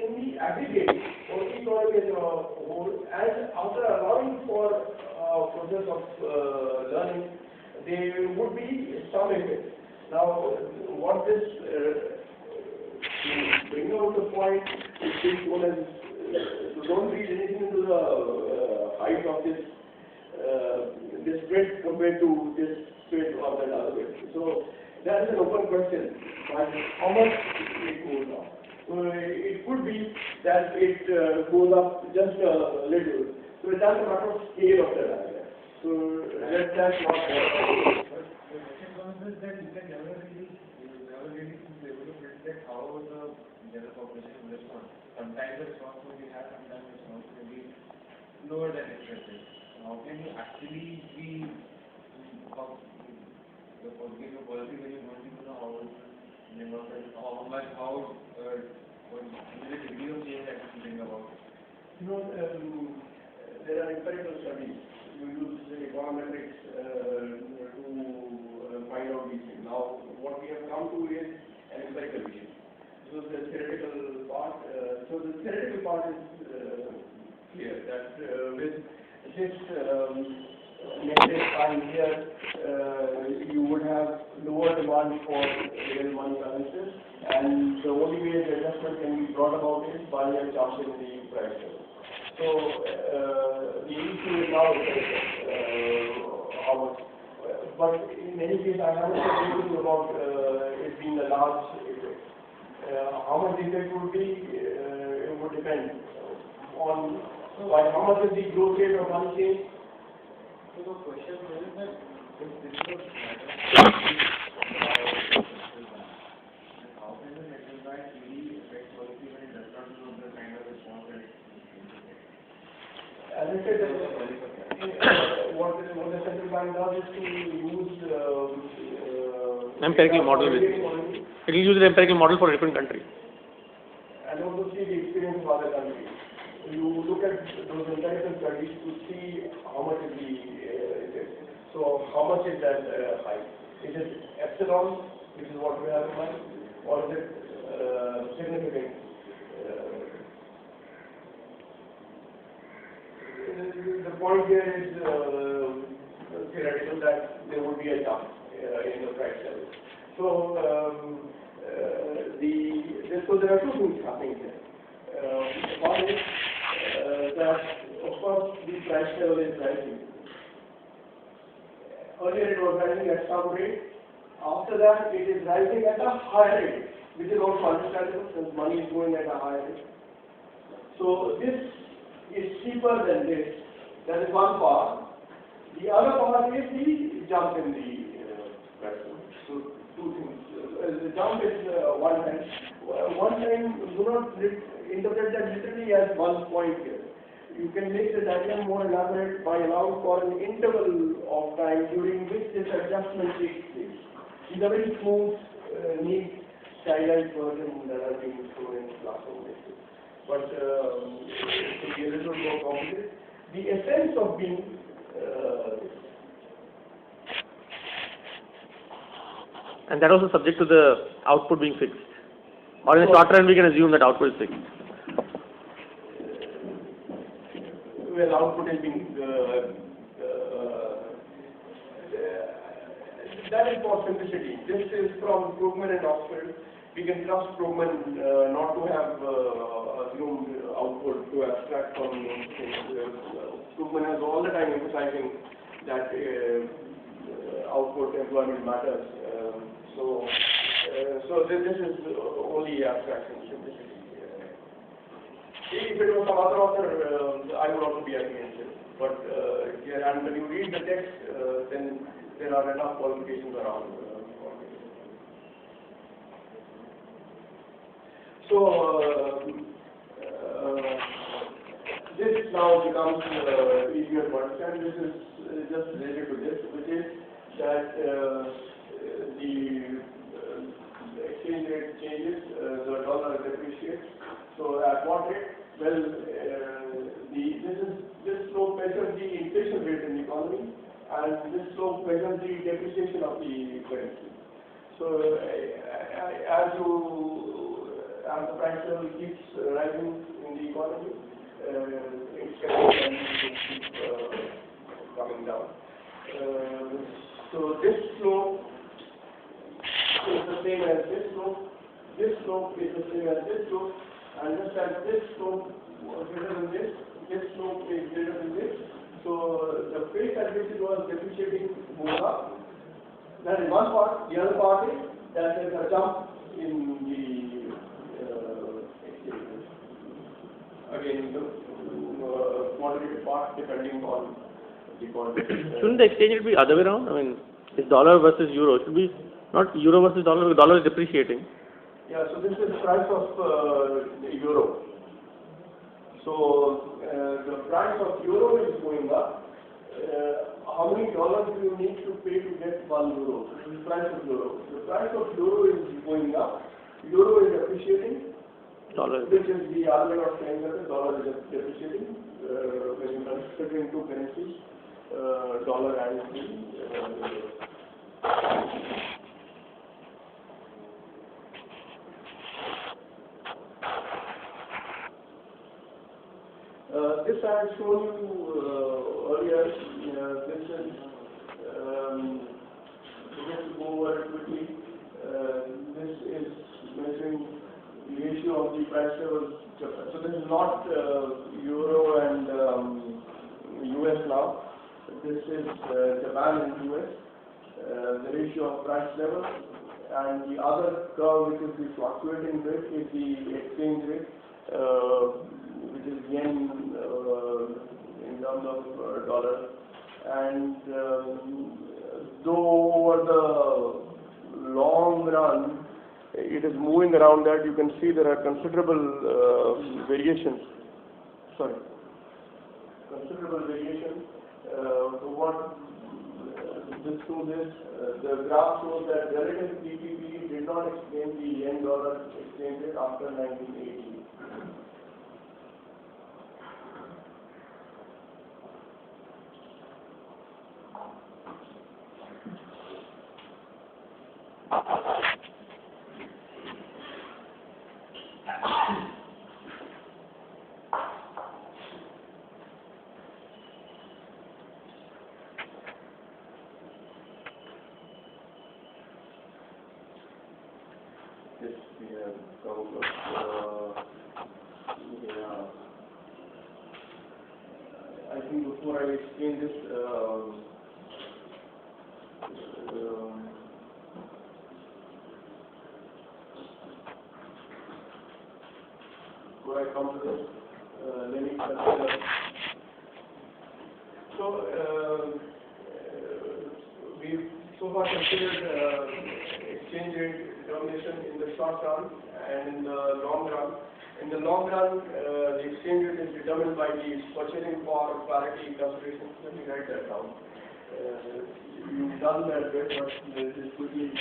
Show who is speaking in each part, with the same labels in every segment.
Speaker 1: in the aggregate or economy as a whole, and after allowing for process of learning, there would be some effect. Now, what this bring out the point is one is don't read anything into the height of this spread compared to this spread or that other way. So that is an open question. But how much it goes up? So it could be that it goes up just a little. So it doesn't matter of scale of the area. So that's not what.
Speaker 2: Is that you can never really be able to predict how the general population will respond. Sometimes the response will be high, sometimes the response will be lower than expected. How can you actually be the policy when you don't even know how much what is the degree of change that you think about?
Speaker 1: You know, there are empirical studies. You use econometrics to find out these things. Now, what we have come to is an empirical vision. So the theoretical part is clear that with this negative sign here, you would have lower demand for real money balances, and the only way the adjustment can be brought about is by a jump in the price level. So the issue is now how much. But in any case, I haven't said anything about it being a large effect. How much the effect would be, it would depend on by how much is the growth rate of one change.
Speaker 2: So the question is that if this was how can the central bank really affect policy when it does not know the kind of response that it
Speaker 1: as I said, what the central bank does is to use
Speaker 3: empirical model. It will use an empirical model for a different country.
Speaker 1: And also see the experience of other countries. You look at those empirical studies to see how much is the so how much is that height? Is it epsilon, which is what we have in mind, or is it significant? The point here is theoretical that there would be a jump in the price level. So so there are two things happening here. One is that of course the price level is rising. Earlier it was rising at some rate. After that it is rising at a higher rate, which is also understandable since money is going at a higher rate. So this is cheaper than this. That is one part. The other part is the jump in the price level. So two things. The jump is one time. One time, do not interpret that literally as one point here. You can make the diagram more elaborate by allowing for an interval of time during which this adjustment takes place. These are very smooth, neat, stylized version that are being shown in classroom lectures. But to be a little more complicated, the essence of being
Speaker 3: and that also subject to the output being fixed. Or in the short run, we can assume that output is fixed.
Speaker 1: Well, output is being that is for simplicity. This is from Krugman and Oxford. We can trust Krugman not to have assumed output to abstract from things. Krugman has all the time emphasizing that output employment matters. So this is only abstraction, simplicity. If it was some other author, I would also be against it. But here, and when you read the text, then there are enough qualifications around. This now becomes easier to understand. This is just related to this, which is that the exchange rate changes, the dollar depreciates. So at what rate? Well, this slope measures the inflation rate in the economy, and this slope measures the depreciation of the currency. So as you as the price level keeps rising in the economy, its capital keep coming down. So this slope is the same as this slope. This slope is the same as this slope, and just as this slope was greater than this slope is greater than this. So the pace at which it was depreciating goes up. That is one part. The other part is that there is a jump in the exchange. Again, the quantitative part depending on the quantity.
Speaker 3: Shouldn't the exchange rate be other way around? I mean, it's dollar versus euro. It should be not euro versus dollar, because dollar is depreciating.
Speaker 1: Yeah, so this is the price of the euro. So the price of euro is going up. How many dollars do you need to pay to get 1 euro? This is the price of euro. The price of euro is going up. Euro is appreciating.
Speaker 3: Dollar.
Speaker 1: Which is the argument of saying that the dollar is depreciating when you consider in two currencies, dollar and the euro. This I had shown you earlier. This is just to go over it quickly. This is measuring the ratio of the price levels. So this is not euro and US now. This is Japan and US. The ratio of price level, and the other curve, which is the fluctuating rate, is the exchange rate, which is yen in terms of dollar. And though over the long run it is moving around that, you can see there are considerable variations. Considerable variations. So what this shows is, the graph shows that relative PPP did not explain the yen-dollar exchange rate after 1980. This we have covered. I think before I explain this, before I come to this, let me consider. So we've so far considered exchange rate determination in the short run and in the long run. In the long run, the exchange rate is determined by the purchasing power parity considerations. Let me write that down. You've done that bit, but this is quickly.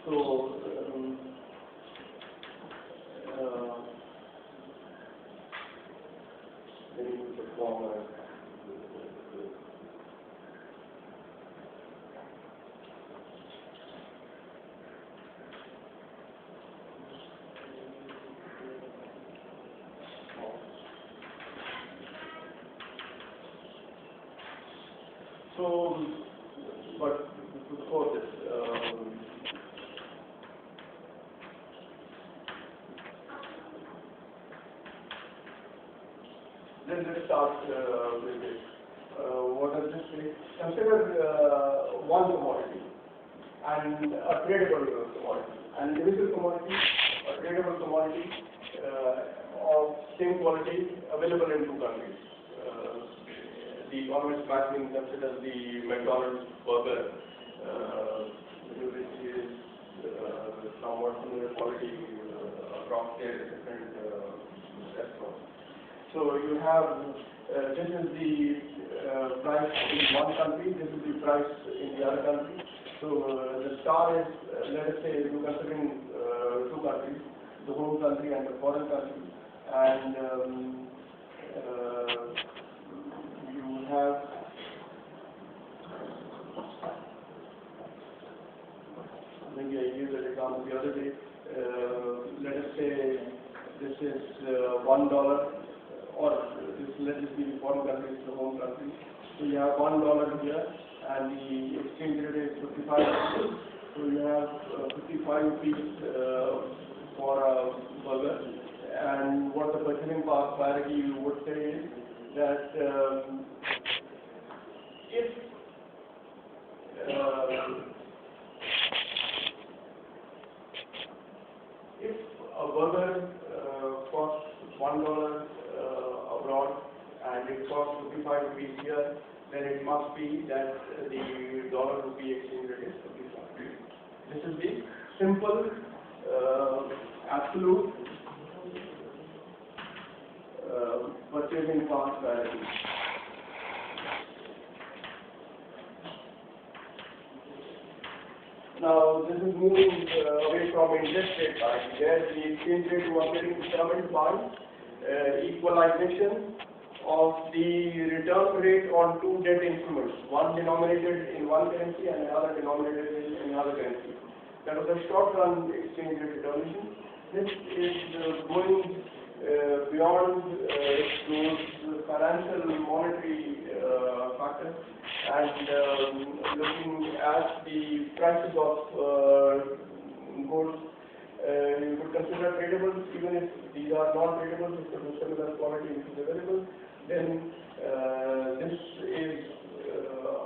Speaker 1: So, let me use the form. So, but before this, let's start with this. What does this say? Consider one commodity and a tradable commodity, an individual commodity, a tradable commodity of same quality available in two countries. The economist magazine considers the McDonald's burger, which is somewhat similar quality across their different restaurants. So you have this is the price in one country, this is the price in the other country. So the star is, let us say, you're considering two countries, the home country and the foreign country, and have maybe I used that example the other day. Let us say $1, or let this be the foreign country, it's the home country. So you have $1 here, and the exchange rate is 55 rupees. So you have 55 rupees for a burger. And what the purchasing power parity would say is that if a burger costs $1 abroad and it costs 55 rupees here, then it must be that the dollar rupee exchange rate is 55. This is the simple, absolute purchasing power parity. Now, this is moving away from interest rate parity, where the exchange rate was getting determined by equalization of the return rate on two debt instruments, one denominated in one currency and another denominated in another currency. That was a short-run exchange rate determination. This is going beyond those financial monetary factors and looking at the prices of goods. You could consider tradables, even if these are not tradables, if the similar quality which is available, then this is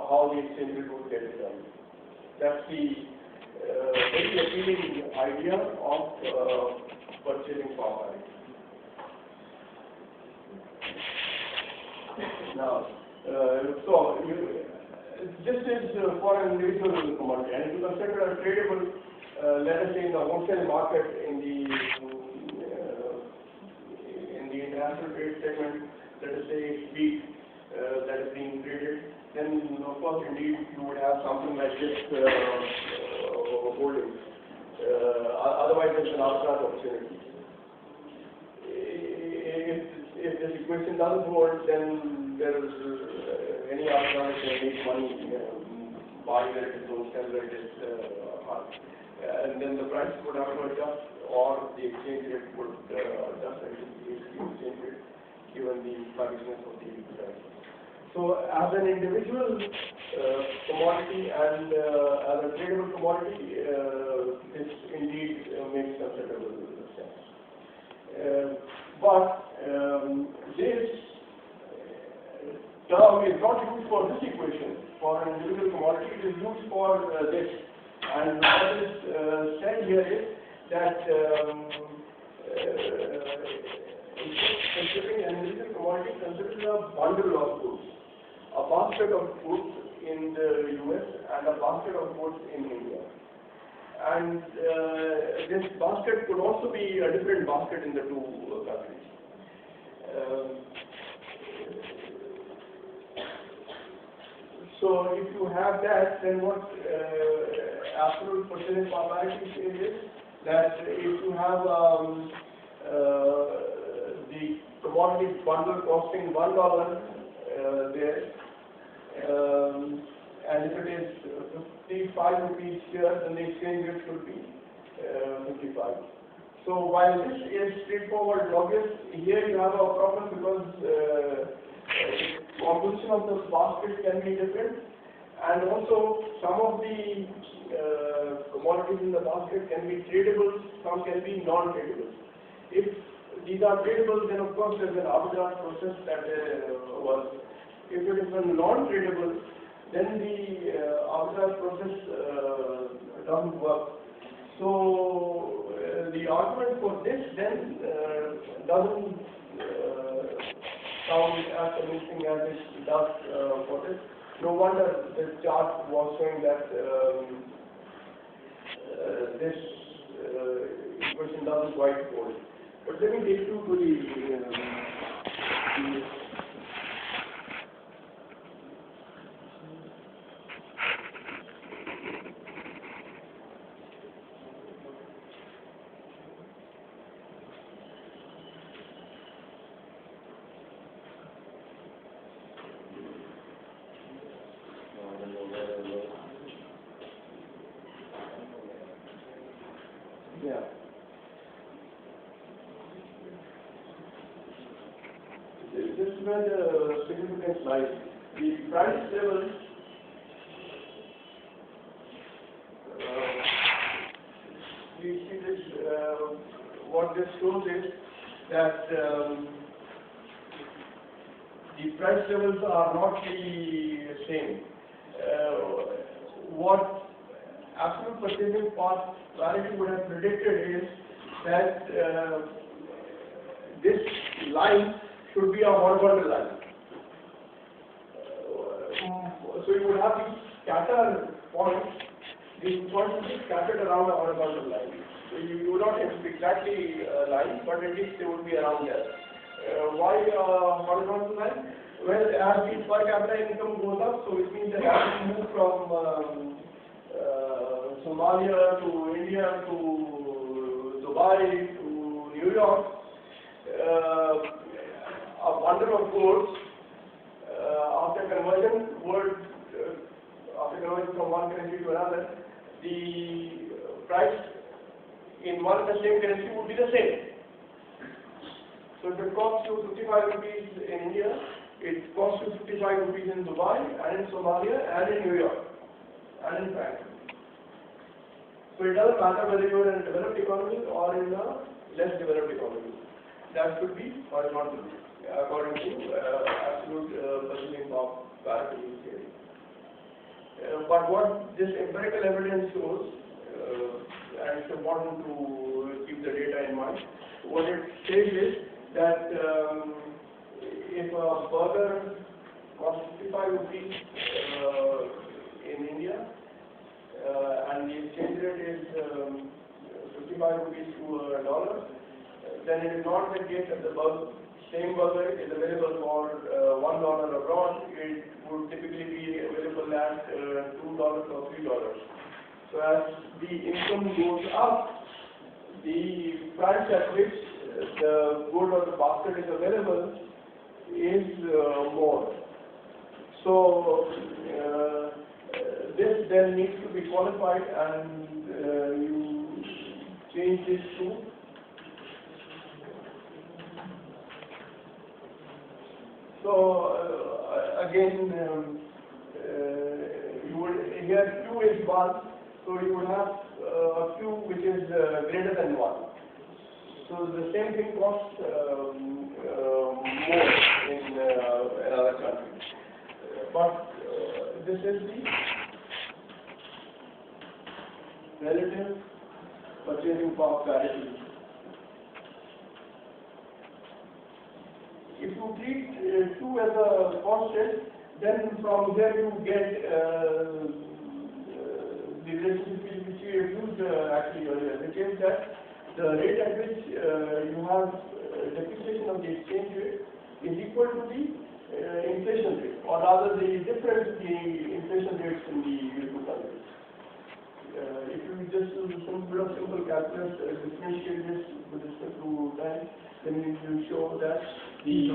Speaker 1: how the exchange rate would get determined. That's the very appealing idea of purchasing power parity. Now, this is for an individual commodity, and if you consider a tradable, let us say in the wholesale market, in the international trade segment, let us say it's wheat that is being traded, then of course indeed you would have something like this holding. Otherwise, it's an arbitrage opportunity. If this equation doesn't hold, then there is any arbitrage can make money buy where it is low, sell where it is high. And then the price would have to adjust, or the exchange rate would adjust and increase the exchange rate given the sluggishness of the price. So as an individual commodity and as a tradable commodity, this indeed makes considerable sense. But this term is not used for this equation. For an individual commodity, it is used for this. And what is said here is that considering an individual commodity considers a bundle of goods, a basket of goods in the US and a basket of goods in India. And this basket could also be a different basket in the two countries. So if you have that, then what absolute purchasing power parity is that if you have the commodity bundle costing $1 there, and if it is 55 rupees here, then the exchange rate should be 55. So while this is straightforward logic, here you have a problem because the composition of the basket can be different, and also some of the commodities in the basket can be tradables, some can be non-tradables. If these are tradables, then of course there is an arbitrage process that works. If it is a non-tradable, then the arbitrage process doesn't work. So the argument for this then doesn't sound as convincing as it does for this. No wonder the chart was showing that this equation doesn't quite hold. But let me take you to the this is where the significance lies. The price levels we see this, what this shows is that the price levels are not the same. What absolute purchasing power parity would have predicted is that this line should be a horizontal line. So you would have these scatter points. These points would be scattered around a horizontal line. So you would not exactly line, but at least they would be around there. Why horizontal line? Well, as the per capita income goes up, so it means that as we move from Somalia to India to Dubai to New York, a bundle of goods after conversion from one currency to another, the price in one and the same currency would be the same. So if it costs you 55 rupees in India, it costs you 55 rupees in Dubai and in Somalia and in New York and in France. So it doesn't matter whether you are in a developed economy or in a less developed economy. That should be horizontal according to absolute purchasing power parity theory. But what this empirical evidence shows, and it's important to keep the data in mind, what it says is that if a burger costs 55 rupees in India and the exchange rate is 55 rupees to a dollar, then it is not the case that the same burger is available for $1 abroad. It would typically be available at $2 or $3. So as the income goes up, the price at which the good or the basket is available is more. So this then needs to be qualified, and you change this to again you would here Q is 1, so you would have a Q which is greater than 1. So the same thing costs more in another country. But this is the relative purchasing power parity. If you treat 2 as a constant, then from here you get the relationship which we used actually earlier, which is that the rate at which you have depreciation of the exchange rate is equal to the inflation rate, or rather the difference in the inflation rates in the two countries. If you just do some bit of simple calculus, differentiate this with respect to time, then it will show that the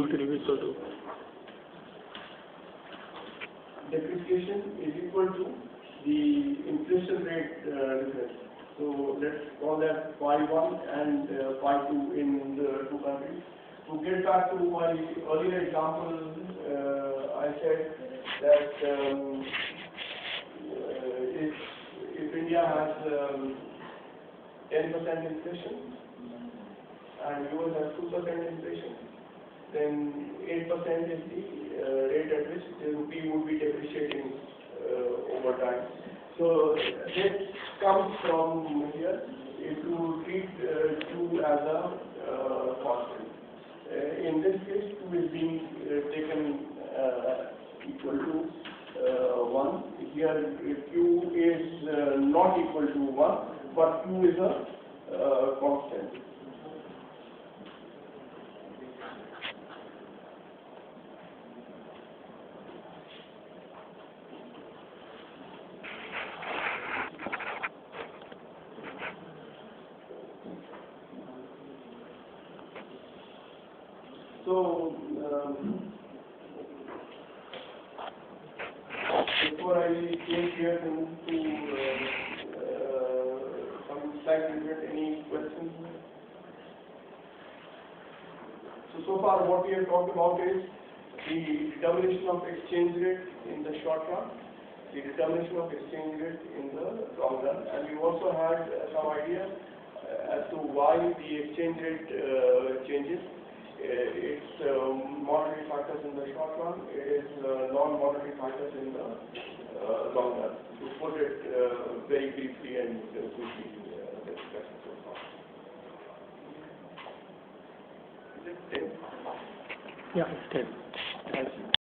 Speaker 1: depreciation is equal to the inflation rate difference. So let's call that phi 1 and phi 2 in the two countries. To get back to my earlier example, I said that if India has 10% inflation and US has 2% inflation, then 8% is the rate at which the rupee would be depreciating over time. So this comes from here if you treat 2 as a constant. In this case, 2 is being taken equal to 1. Here Q is not equal to 1, but Q is a constant. So, before I came here to move to some slides, any questions? So far what we have talked about is the determination of exchange rate in the short run, the determination of exchange rate in the long run, and we also had some idea as to why the exchange rate changes. It's monetary factors in the short run, it is non-monetary factors in the long run. To put it very briefly and quickly, the discussion so far. Is it 10?
Speaker 3: Yeah, it's 10.
Speaker 1: Thank you.